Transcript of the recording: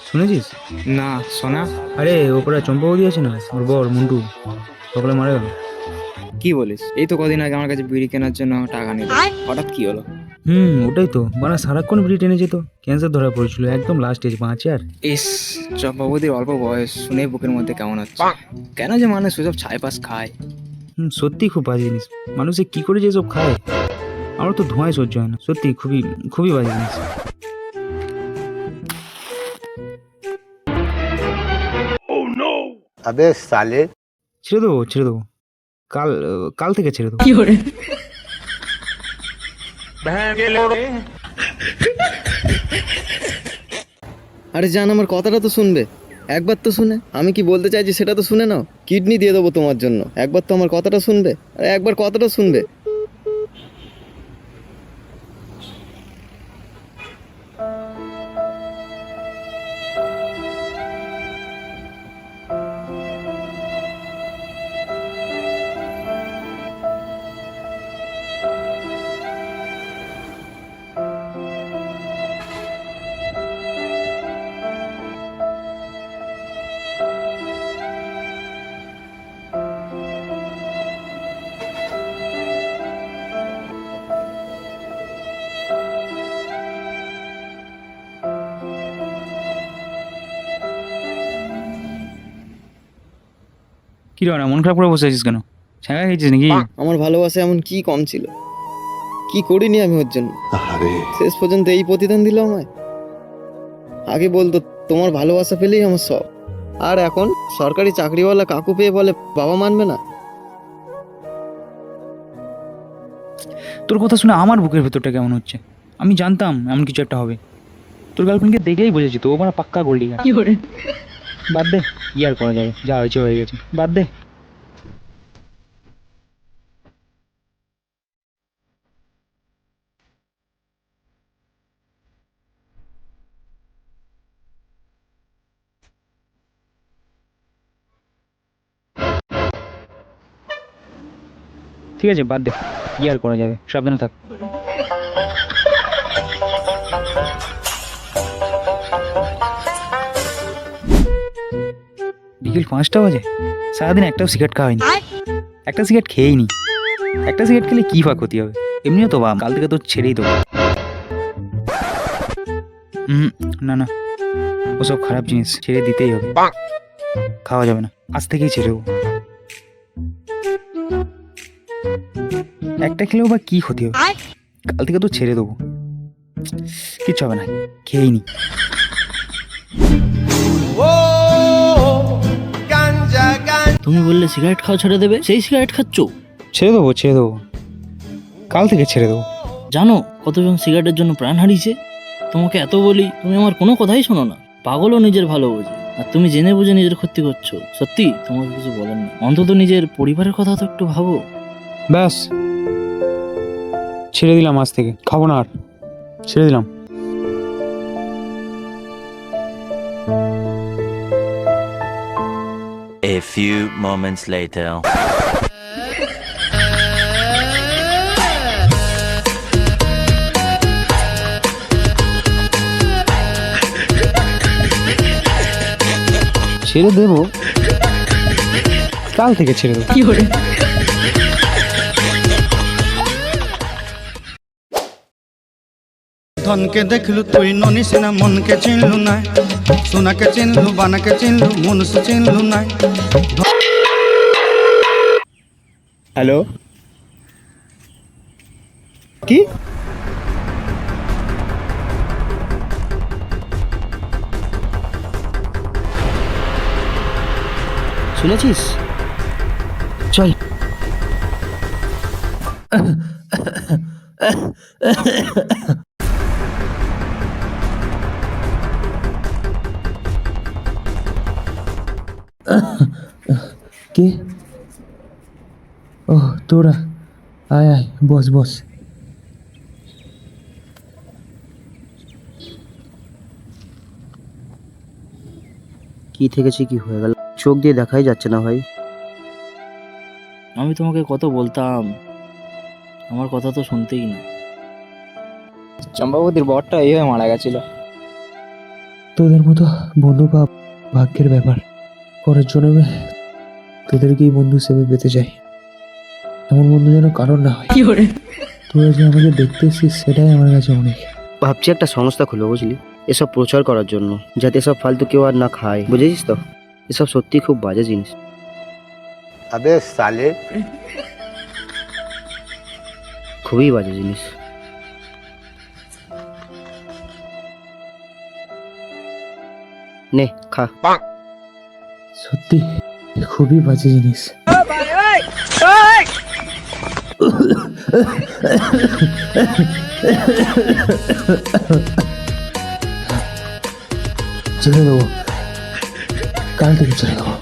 শুনেছিস? না সোনা। আরে ওপরে চম্পাবতী আছে না, ওর বর মন্টু সকালে মারা গেল। কি বলিস? এই তো কদিন আগে আমার কাছে বিড়ি কেনার জন্য টাকা নিল, হঠাৎ কি হলো? ওটাই তো, মানে সারাক্ষণ বিড়ি টেনে যেত, ক্যান্সার ধরা পড়েছিল, একদম লাস্ট স্টেজ, বাঁচে আর। ইস, চম্পাবতীর অল্প বয়স শুনে বুকের মধ্যে কেমন হচ্ছে। কেন যে মানুষ ওসব ছাইপাস খায়? সত্যি খুব বাজে জিনিস, মানুষে কি করে যে সব খায়, আমার তো ধোঁয়ায় সহ্য হয় না, সত্যি খুবই খুবই বাজে জিনিস। अबे साले ছেড়ে দেবো ছেড়ে দেবো, কাল কাল থেকে ছেড়ে দেবো। আরে জান, আমার কথাটা তো শুনবে, একবার তো শুনে, আমি কি বলতে চাইছি সেটা তো শুনে নাও। কিডনি দিয়ে দেবো তোমার জন্য, একবার তো আমার কথাটা শুনবে, আরে একবার কথাটা শুনবে। কি রে, মন খারাপ করে বসে আছিস কেন? ছ্যাঁকা খেয়েছিস নাকি? আমার ভালোবাসা এমন কি কম ছিল, কি করিনি আমি ওর জন্য? अरे শেষ পর্যন্ত এই প্রতিদান দিল আমায়। আগে বলতো তোমার ভালোবাসা পেলেই আমার সব, আর এখন সরকারি চাকরিওয়ালা কাকু পেয়ে বলে বাবা মানবে না। তোর কথা শুনে আমার বুকের ভেতরটা কেমন হচ্ছে। আমি জানতাম এমন কিছু একটা হবে, তোর গার্লফ্রেন্ডকে দেখলেই বুঝেছি তো ও মানে পাক্কা গোল্ডি। বাদ দে, কি আর করা যাবে, যা হয়েছে হয়ে গেছে, বাদ দে। ঠিক আছে, বাদ দে, কি আর করা যাবে, সাবধানে থাক। বিকেল 5টা বাজে, সারাদিন একটাও সিগারেট খাওয়া হয়নি, একটা সিগারেট খেয়েই নি। একটা সিগারেট খেলে কি বা ক্ষতি হবে, এমনিও তো বাম, কাল থেকে তো ছেড়েই দেবো। না না, ওসব খারাপ জিনিস ছেড়ে দিতেই হবে, খাওয়া যাবে না, আজ থেকেই ছেড়ে দেবো। একটা খেলেও বা কি ক্ষতি হবে, কাল থেকে তো ছেড়ে দেবো, কিচ্ছু হবে না, খেয়েই নি। তুমি বললে সিগারেট খাওয়া ছেড়ে দেবে, সেই সিগারেট খাচ্ছ? ছেড়ে দেবো ছেড়ে দেবো, কাল থেকে ছেড়ে দেবো। জানো কতজন সিগারেটের জন্য প্রাণ হারিয়েছে? তোমাকে এত বলি, তুমি আমার কোনো কথাই শোনো না। পাগলও নিজের ভালো বোঝে, আর তুমি জেনে বুঝে নিজের ক্ষতি করছো। সত্যি তোমাকে কিছু বলেন না, অন্তত নিজের পরিবারের কথা তো একটু ভাবো। ব্যাস, ছেড়ে দিলাম, আজ থেকে খাবো না আর, ছেড়ে দিলাম। A few moments later. ছেড়ে দেবো, কাল থেকে ছেড়ে দেবো। ধনকে দেখলু তুই ননি সিনা, মনকে চিনলু নাই, সোনাকে চিনলু, বানাকে চিনলু, মনুষ চিনলু নাই। হ্যালো, কি? শুনেছিস? চল। কে? ও তোরা, আয় আয়, বস বস। কি থেকেছে, কি হয়ে গেল? চোখ দিয়ে দেখাই যাচ্ছে না ভাই। আমি তোমাকে কত বলতাম, আমার কথা তো শুনতেই না। চম্পাবতীর বরটা এইভাবে মারা গেছিল। তোদের মতো বন্ধু বা ভাগ্যের ব্যাপার, পরের জন্মে তোদেরকেই বন্ধু হিসেবে পেতে চাই। এমন বন্ধু যেন কারণ না হয়। তোরা যে আমাকে দেখতে এসেছিস সেটাই আমার কাছে অনেক। ভাবছি একটা সংস্থা খুলবো, বুঝলি, এসব প্রচার করার জন্য, যাতে এসব ফালতু কেউ আর না খায়, বুঝেছিস তো? এসব সত্যি খুব বাজে জিনিস। খুবই বাজে জিনিস। নে খা। সত্যি খুবই বাজে জিনিস। ছেড়ে দেবো, কাল থেকে ছেড়ে দেবো।